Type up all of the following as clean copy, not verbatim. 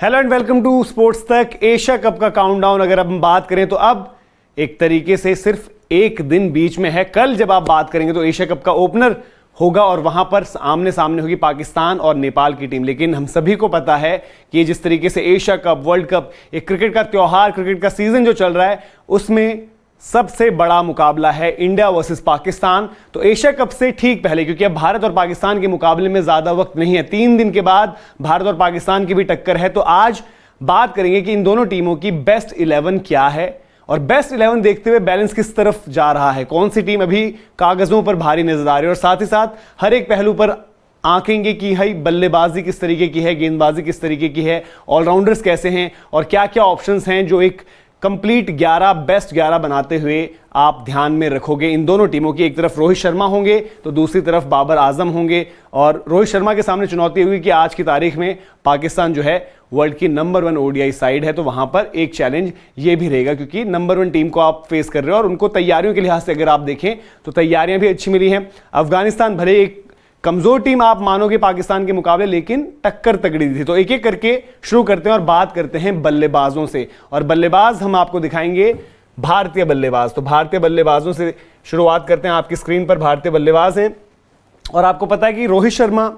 Hello and welcome to sports Tak. Asia cup का काउंटडाउन अगर हम बात करें तो अब एक तरीके से सिर्फ एक दिन बीच में है। कल जब आप बात करेंगे तो एशिया कप का ओपनर होगा और वहां पर आमने सामने होगी पाकिस्तान और नेपाल की टीम। लेकिन हम सभी को पता है कि जिस तरीके से एशिया कप, वर्ल्ड कप, एक क्रिकेट का त्योहार, क्रिकेट का सीजन जो चल रहा है, उसमें सबसे बड़ा मुकाबला है इंडिया वर्सेस पाकिस्तान। तो एशिया कप से ठीक पहले, क्योंकि अब भारत और पाकिस्तान के मुकाबले में ज्यादा वक्त नहीं है, 3 दिन के बाद भारत और पाकिस्तान की भी टक्कर है। तो आज बात करेंगे कि इन दोनों टीमों की बेस्ट 11 क्या है और बेस्ट 11 देखते हुए बैलेंस किस तरफ जा रहा है, कौन सी टीम अभी कागजों पर भारी नजर आ रही है, और साथ ही साथ हर एक पहलू पर आंकेंगे कि भाई बल्लेबाजी किस तरीके की है, गेंदबाजी किस तरीके की है, ऑलराउंडर्स कैसे हैं और क्या क्या ऑप्शंस हैं जो एक कंप्लीट 11 बेस्ट 11 बनाते हुए आप ध्यान में रखोगे। इन दोनों टीमों की एक तरफ रोहित शर्मा होंगे तो दूसरी तरफ बाबर आजम होंगे, और रोहित शर्मा के सामने चुनौती हुई कि आज की तारीख में पाकिस्तान जो है वर्ल्ड की नंबर 1 ओडीआई साइड है, तो वहां पर एक चैलेंज ये भी रहेगा क्योंकि नंबर 1 टीम को आप फेस कर रहे हो। और उनको तैयारियों के लिहाज से अगर आप देखें तो तैयारियां भी अच्छी मिली हैं। अफगानिस्तान भले एक कमजोर टीम आप मानोगे पाकिस्तान के मुकाबले, लेकिन टक्कर तगड़ी थी। तो एक एक करके शुरू करते हैं और बात करते हैं बल्लेबाजों से, और बल्लेबाज हम आपको दिखाएंगे भारतीय बल्लेबाज। तो भारतीय बल्लेबाजों से शुरुआत करते हैं। आपकी स्क्रीन पर भारतीय बल्लेबाज हैं और आपको पता है कि रोहित शर्मा,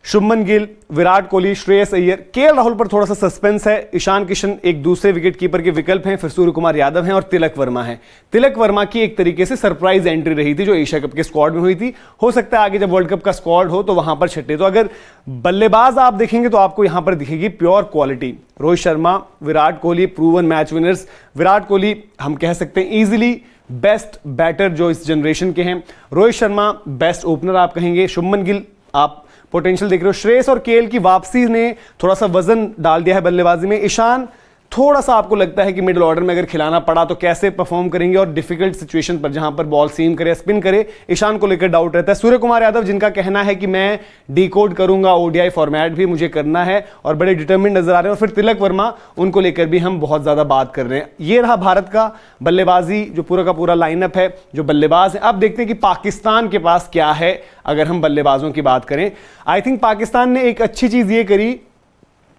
शुभमन गिल, विराट कोहली, श्रेयस अय्यर, केएल राहुल पर थोड़ा सा सस्पेंस है, ईशान किशन एक दूसरे विकेट कीपर के विकल्प हैं, फिर सूर्य कुमार यादव हैं और तिलक वर्मा है। तिलक वर्मा की एक तरीके से सरप्राइज एंट्री रही थी जो एशिया कप के स्क्वाड में हुई थी। हो सकता है आगे जब वर्ल्ड कप का स्क्वाड हो तो वहां पर छठे। तो अगर बल्लेबाज आप देखेंगे तो आपको यहां पर दिखेगी pure quality. Rohit Sharma, Virat Kohli proven match winners. Virat Kohli हम कह सकते हैं इजिली बेस्ट बैटर जो इस जनरेशन के हैं। रोहित शर्मा बेस्ट ओपनर आप कहेंगे। शुभमन गिल आप पोटेंशियल देख रहे हो। श्रेयस और केएल की वापसी ने थोड़ा सा वजन डाल दिया है बल्लेबाजी में। ईशान थोड़ा सा आपको लगता है कि मिडिल ऑर्डर में अगर खिलाना पड़ा तो कैसे परफॉर्म करेंगे, और डिफिकल्ट सिचुएशन पर जहां पर बॉल सीम करे, स्पिन करे, ईशान को लेकर डाउट रहता है। सूर्य कुमार यादव जिनका कहना है कि मैं डिकोड करूंगा, ओडीआई फॉर्मेट भी मुझे करना है, और बड़े डिटरमिन्ड नजर आ रहे हैं। और फिर तिलक वर्मा, उनको लेकर भी हम बहुत ज्यादा बात कर रहे हैं। ये रहा भारत का बल्लेबाजी जो पूरा का पूरा लाइनअप है, जो बल्लेबाज है। अब देखते हैं कि पाकिस्तान के पास क्या है अगर हम बल्लेबाजों की बात करें। आई थिंक पाकिस्तान ने एक अच्छी चीज ये करी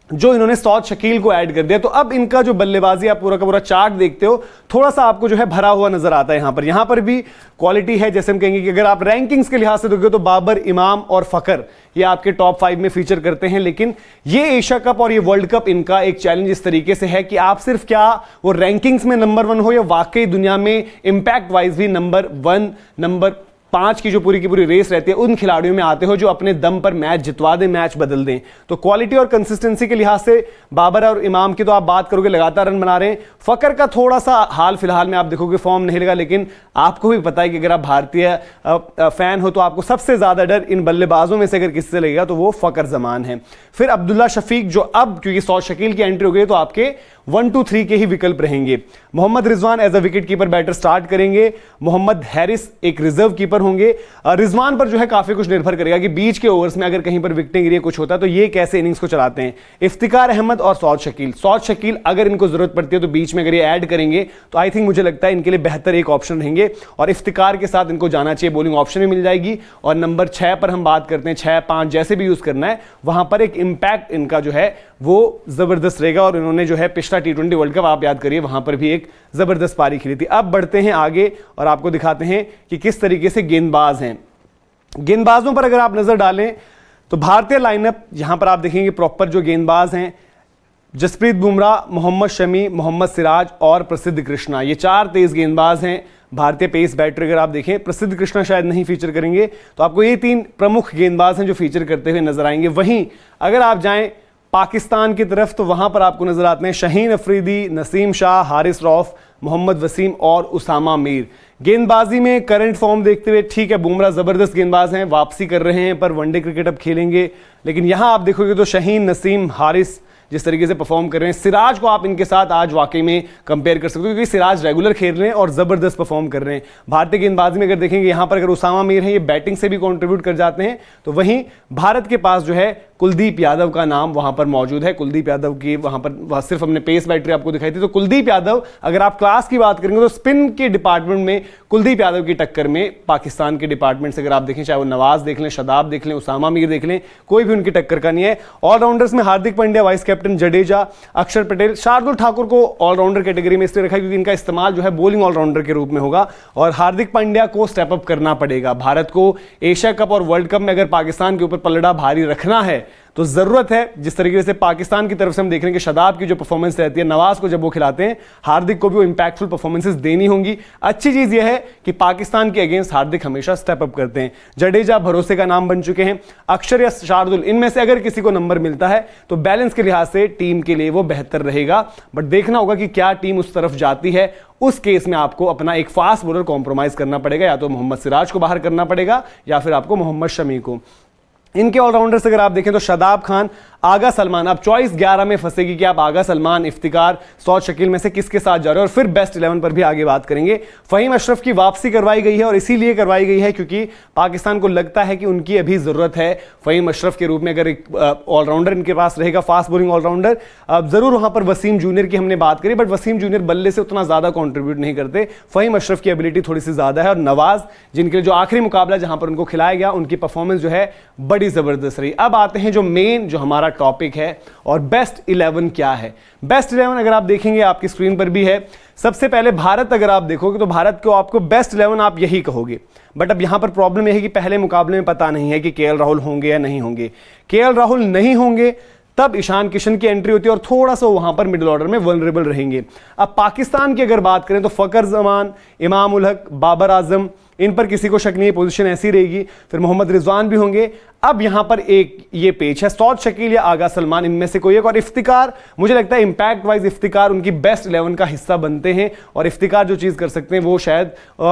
जो इन्होंने सौद शकील को ऐड कर दिया। तो अब इनका जो बल्लेबाजी आप पूरा का पूरा चार्ट देखते हो, थोड़ा सा आपको जो है भरा हुआ नजर आता है। यहां पर भी क्वालिटी है। जैसे हम कहेंगे कि अगर आप रैंकिंग्स के लिहाज से देखोगे तो बाबर, इमाम और फकर ये आपके टॉप 5 में फीचर करते हैं। लेकिन ये एशिया कप और ये वर्ल्ड कप इनका एक चैलेंज इस तरीके से है कि आप सिर्फ क्या वो रैंकिंग्स में नंबर 1 हो या वाकई दुनिया में इंपैक्ट वाइज भी नंबर 1, नंबर 5 की जो पूरी की पूरी रेस रहती है, उन खिलाड़ियों में आते हो जो अपने दम पर मैच जितवा दें, मैच बदल दें। तो क्वालिटी और कंसिस्टेंसी के लिहाज से बाबर और इमाम की तो आप बात करोगे लगातार रन बना रहे हैं। फकर का थोड़ा सा हाल फिलहाल में आप देखोगे फॉर्म नहीं लगा, लेकिन आपको भी पता है कि अगर आप भारतीय फैन हो तो आपको सबसे ज्यादा डर इन बल्लेबाजों में से अगर किससे लगेगा तो वो फकर जमान है। फिर अब्दुल्ला शफीक जो अब क्योंकि सौद शकील की एंट्री हो गई तो आपके 1, 2, 3 के ही विकल्प रहेंगे। Mohammad Rizwan as a wicket keeper batter start करेंगे। मोहम्मद हैरिस एक रिजर्व कीपर होंगे। रिजवान पर जो है काफी कुछ निर्भर करेगा कि बीच के ओवर्स में अगर कहीं पर विकेटें गिरी, कुछ होता है तो ये कैसे इनिंग्स को चलाते हैं। इफ्तिकार अहमद और सौद शकील अगर इनको जरूरत पड़ती है तो बीच में अगर ये ऐड करेंगे तो आई थिंक मुझे लगता है इनके लिए बेहतर एक ऑप्शन रहेंगे, और इफ्तिकार के साथ इनको जाना चाहिए, बॉलिंग ऑप्शन भी मिल जाएगी। और नंबर 6 पर हम बात करते हैं, 6, 5 जैसे भी यूज करना है, वहां पर एक इंपैक्ट इनका जो है वो जबरदस्त रहेगा। और इन्होंने जो है पिछला T20 वर्ल्ड कप आप याद करिए, वहां पर भी एक जबरदस्त पारी खेली थी। अब बढ़ते हैं आगे और आपको दिखाते हैं कि किस तरीके से गेंदबाज हैं। गेंदबाजों पर अगर आप नजर डालें तो भारतीय लाइनअप यहां पर आप देखेंगे प्रॉपर जो गेंदबाज हैं, जसप्रीत बुमराह, मोहम्मद शमी, मोहम्मद सिराज और प्रसिद्ध कृष्णा, ये 4 तेज गेंदबाज हैं। भारतीय पेस बैटर अगर आप देखें, प्रसिद्ध कृष्णा शायद नहीं फीचर करेंगे, तो आपको ये 3 प्रमुख गेंदबाज हैं जो फीचर करते हुए नजर आएंगे। वहीं अगर आप जाएं पाकिस्तान की तरफ तो वहां पर आपको नजर आते हैं शाहीन अफरीदी, नसीम शाह, हारिस रऊफ, मोहम्मद वसीम और उसामा मीर। गेंदबाजी में करंट फॉर्म देखते हुए ठीक है, बुमराह जबरदस्त गेंदबाज हैं, वापसी कर रहे हैं, पर वनडे क्रिकेट अब खेलेंगे। लेकिन यहां आप देखोगे तो शाहीन, नसीम, हारिस जिस तरीके से परफॉर्म कर रहे हैं, सिराज को आप इनके साथ आज वाकई में कंपेयर कर सकते हो क्योंकि सिराज रेगुलर खेल रहे हैं और जबरदस्त परफॉर्म कर रहे हैं। भारतीय गेंदबाजी में अगर देखेंगे यहां पर अगर उसामा मीर हैं, ये बैटिंग से भी कंट्रीब्यूट कर जाते हैं। तो वहीं भारत के पास जो है कुलदीप यादव का नाम वहां पर मौजूद है। कुलदीप यादव की वहां पर सिर्फ हमने पेस बैटरी आपको दिखाई थी, तो कुलदीप यादव अगर आप क्लास की बात करेंगे तो स्पिन के डिपार्टमेंट में कुलदीप यादव की टक्कर में पाकिस्तान के डिपार्टमेंट से अगर आप देखें, चाहे वो नवाज देख लें, शदाब देख लें, उसामा मीर देख लें, कोई भी उनकी टक्कर का नहीं है। ऑलराउंडर्स में Hardik Pandya vice captain captain Jadeja, Akshar Patel, Shardul Thakur को ऑलराउंडर कैटेगरी में इसलिए रखा क्योंकि इनका इस्तेमाल जो है बॉलिंग ऑलराउंडर के रूप में होगा, और हार्दिक पांड्या को स्टेप अप करना पड़ेगा। भारत को एशिया कप और वर्ल्ड कप में अगर पाकिस्तान के ऊपर पलड़ा भारी रखना है तो जरूरत है, जिस तरीके से पाकिस्तान की तरफ से हम देख रहे हैं कि शादाब की जो परफॉर्मेंस रहती है, नवाज को जब वो खिलाते हैं, हार्दिक को भी वो इंपैक्टफुल परफॉर्मेंसेस देनी होंगी। अच्छी चीज यह है कि पाकिस्तान के अगेंस्ट हार्दिक हमेशा स्टेप अप करते हैं। जडेजा भरोसे का नाम बन चुके हैं, अक्षर या शार्दुल, इनमें से अगर किसी को नंबर मिलता है तो बैलेंस के लिहाज से टीम के लिए वो बेहतर रहेगा। बट देखना होगा कि क्या टीम उस तरफ जाती है। उस केस में आपको अपना एक फास्ट बॉलर कॉम्प्रोमाइज करना पड़ेगा, या तो मोहम्मद सिराज को बाहर करना पड़ेगा या फिर आपको मोहम्मद शमी को। इनके ऑलराउंडर्स अगर आप देखें तो शादाब खान, आगा सलमान, अब चॉइस 11 में फंसेगी कि आप आगा सलमान, इफ्तिकार, सौद शकील में से किसके साथ जा रहे हो, और फिर बेस्ट 11 पर भी आगे बात करेंगे। फहीम अशरफ की वापसी करवाई गई है और इसीलिए करवाई गई है क्योंकि पाकिस्तान को लगता है कि उनकी अभी जरूरत है फहीम अशरफ के रूप में। अगर एक ऑलराउंडर इनके पास रहेगा, फास्ट बॉलिंग ऑलराउंडर, जरूर वहां पर वसीम जूनियर की हमने बात करी, बट वसीम जूनियर बल्ले से उतना ज्यादा कॉन्ट्रीब्यूट नहीं करते। फहीम अशरफ की एबिलिटी थोड़ी सी ज्यादा है, और नवाज, जिनके जो आखिरी मुकाबला जहां पर उनको खिलाया गया, उनकी परफॉर्मेंस जो है बड़ी जबरदस्त रही। अब आते हैं जो मेन जो हमारा टॉपिक है, और बेस्ट 11 क्या है। बेस्ट 11 अगर आप देखेंगे आपकी स्क्रीन पर भी है। सबसे पहले भारत अगर आप देखोगे तो भारत को आपको बेस्ट 11 आप यही कहोगे, बट अब यहां पर प्रॉब्लम यह है कि पहले मुकाबले में पता नहीं है कि केएल राहुल होंगे या नहीं होंगे। केएल राहुल नहीं होंगे तब ईशान किशन की एंट्री होती है और थोड़ा सा वहां पर मिडिल ऑर्डर में वल्नरेबल रहेंगे। अब पाकिस्तान की अगर बात करें तो फकर जमान, इमाम उल हक, बाबर आजम, इन पर किसी को शक नहीं है, पोजीशन ऐसी रहेगी। फिर मोहम्मद रिजवान भी होंगे। अब यहां पर एक ये पेच है, सौद शकील या आगा सलमान, इनमें से कोई एक, और इफ्तिकार, मुझे लगता है इंपैक्ट वाइज इफ्तिकार उनकी बेस्ट 11 का हिस्सा बनते हैं, और इफ्तिकार जो चीज कर सकते हैं वो शायद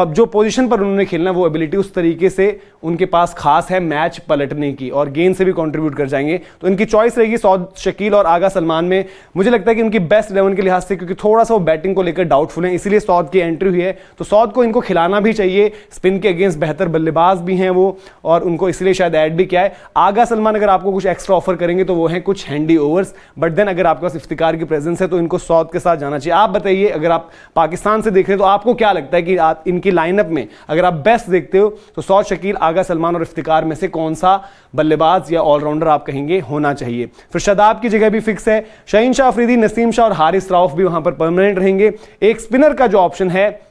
जो पोजीशन पर उन्होंने खेलना वो एबिलिटी उस तरीके से उनके पास खास है मैच पलटने की, और गेंद से भी कंट्रीब्यूट कर जाएंगे। तो इनकी चॉइस रहेगी सौद शकील और आगा सलमान में। मुझे लगता है कि उनकी बेस्ट 11 के लिहाज से, क्योंकि थोड़ा सा वो बैटिंग को लेकर डाउटफुल है, इसीलिए सौद की एंट्री हुई है। तो सौद को इनको खिलाना भी चाहिए, स्पिन के अगेंस्ट बेहतर बल्लेबाज भी हैं वो, और उनको इसलिए शायद ऐड भी किया है। आगा सलमान अगर आपको कुछ एक्स्ट्रा ऑफर करेंगे तो वो हैं कुछ हैंडी ओवर्स, बट देन अगर आपके पास इफ्तिकार की प्रेजेंस है तो इनको सौद के साथ जाना चाहिए। आप बताइए, अगर आप पाकिस्तान से देख रहे हैं तो आपको क्या लगता है कि आप इनकी लाइनअप में अगर आप बेस्ट देखते हो तो सौद शकील, आगा सलमान और इफ्तिकार में से कौन सा बल्लेबाज या ऑलराउंडर आप कहेंगे होना चाहिए? फिर शादाब की जगह भी फिक्स है, शाहीन शाह अफरीदी, नसीम शाह और हारिस रऊफ भी वहां पर परमानेंट रहेंगे। एक स्पिनर का जो ऑप्शन है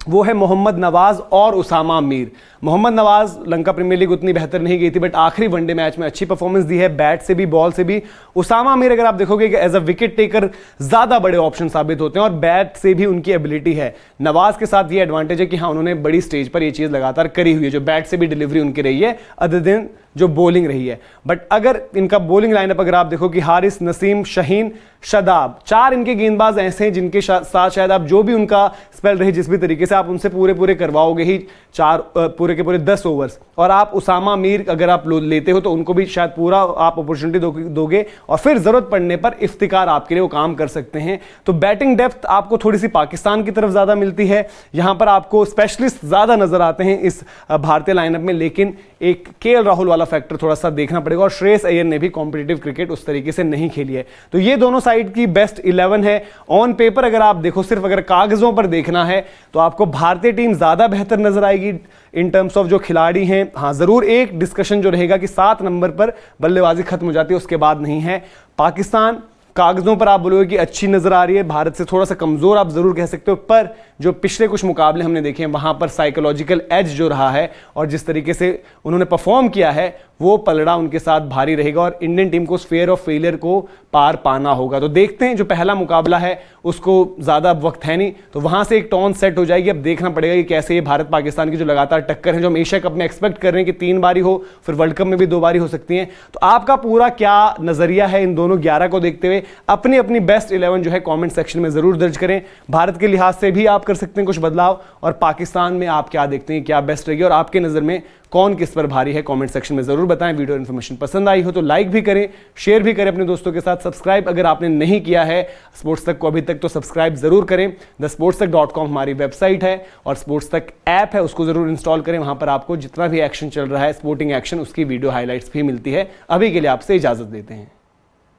वो है मोहम्मद नवाज और उसामा मीर। मोहम्मद नवाज लंका प्रीमियर लीग उतनी बेहतर नहीं गई थी, बट आखिरी वनडे मैच में अच्छी परफॉर्मेंस दी है, बैट से भी बॉल से भी। उसामा मीर अगर आप देखोगे कि एज अ विकेट टेकर ज्यादा बड़े ऑप्शन साबित होते हैं, और बैट से भी उनकी एबिलिटी है। नवाज के साथ ये एडवांटेज है कि हाँ, उन्होंने बड़ी स्टेज पर ये चीज लगातार करी हुई है, जो बैट से भी डिलीवरी उनकी रही है, अदर दिन जो बॉलिंग रही है। बट अगर इनका बॉलिंग लाइनअप अगर आप देखो कि हारिस, नसीम, शाहीन, शादाब, 4 इनके गेंदबाज ऐसे हैं जिनके साथ शायद आप जो भी उनका स्पेल रहे, जिस भी तरीके से आप उनसे पूरे करवाओगे ही 4 पूरे के पूरे 10 ओवर्स, और आप उसामा मीर अगर आप लेते हो तो उनको भी शायद पूरा आप अपॉर्चुनिटी दोगे, और फिर जरूरत पड़ने पर इफ्तिकार आपके लिए वो काम कर सकते हैं। तो बैटिंग डेप्थ आपको थोड़ी सी पाकिस्तान की तरफ ज्यादा मिलती है, यहां पर आपको स्पेशलिस्ट ज्यादा नजर आते हैं इस भारतीय लाइनअप में, लेकिन एक केएल राहुल वाला फैक्टर थोड़ा सा देखना पड़ेगा, और श्रेयस अय्यर ने भी कॉम्पिटिटिव क्रिकेट उस तरीके से नहीं खेली है। तो ये दोनों साइड की बेस्ट 11 है। ऑन पेपर अगर आप देखो, सिर्फ अगर कागजों पर देखना है तो आपको भारतीय टीम ज्यादा बेहतर नजर आएगी इन टर्म्स ऑफ जो खिलाड़ी हैं। हाँ, जरूर एक डिस्कशन जो रहेगा कि 7 नंबर पर बल्लेबाजी खत्म हो जाती है, उसके बाद नहीं है। पाकिस्तान कागजों पर आप बोलोगे कि अच्छी नजर आ रही है, भारत से थोड़ा सा कमजोर आप जरूर कह सकते हो, पर जो पिछले कुछ मुकाबले हमने देखे हैं वहां पर साइकोलॉजिकल एज जो रहा है और जिस तरीके से उन्होंने परफॉर्म किया है, वो पलड़ा उनके साथ भारी रहेगा, और इंडियन टीम को उस फेयर ऑफ फेलियर को पार पाना होगा। तो देखते हैं, जो पहला मुकाबला है उसको ज्यादा वक्त है नहीं, तो वहां से एक टोन सेट हो जाएगी। अब देखना पड़ेगा कि कैसे ये भारत पाकिस्तान की जो लगातार टक्कर है, जो हम एशिया कप में एक्सपेक्ट कर रहे हैं कि 3 बारी हो, फिर वर्ल्ड कप में भी 2 बारी हो सकती है। तो आपका पूरा क्या नजरिया है इन दोनों 11 को देखते हुए? अपनी अपनी बेस्ट 11 जो है कमेंट सेक्शन में जरूर दर्ज करें। भारत के लिहाज से भी आप कर सकते हैं कुछ बदलाव, और पाकिस्तान में आप क्या देखते हैं, क्या बेस्ट रहेगी, और आपके नजर में कौन किस पर भारी है, कमेंट सेक्शन में जरूर बताएं। वीडियो इन्फॉर्मेशन पसंद आई हो तो लाइक भी करें, शेयर भी करें अपने दोस्तों के साथ। सब्सक्राइब अगर आपने नहीं किया है स्पोर्ट्स तक को अभी तक, तो सब्सक्राइब जरूर करें। thesportstech.com हमारी वेबसाइट है, और स्पोर्ट्स तक ऐप है, उसको जरूर इंस्टॉल करें। वहां पर आपको जितना भी एक्शन चल रहा है, स्पोर्टिंग एक्शन, उसकी वीडियो हाईलाइट्स भी मिलती है। अभी के लिए आपसे इजाजत देते हैं।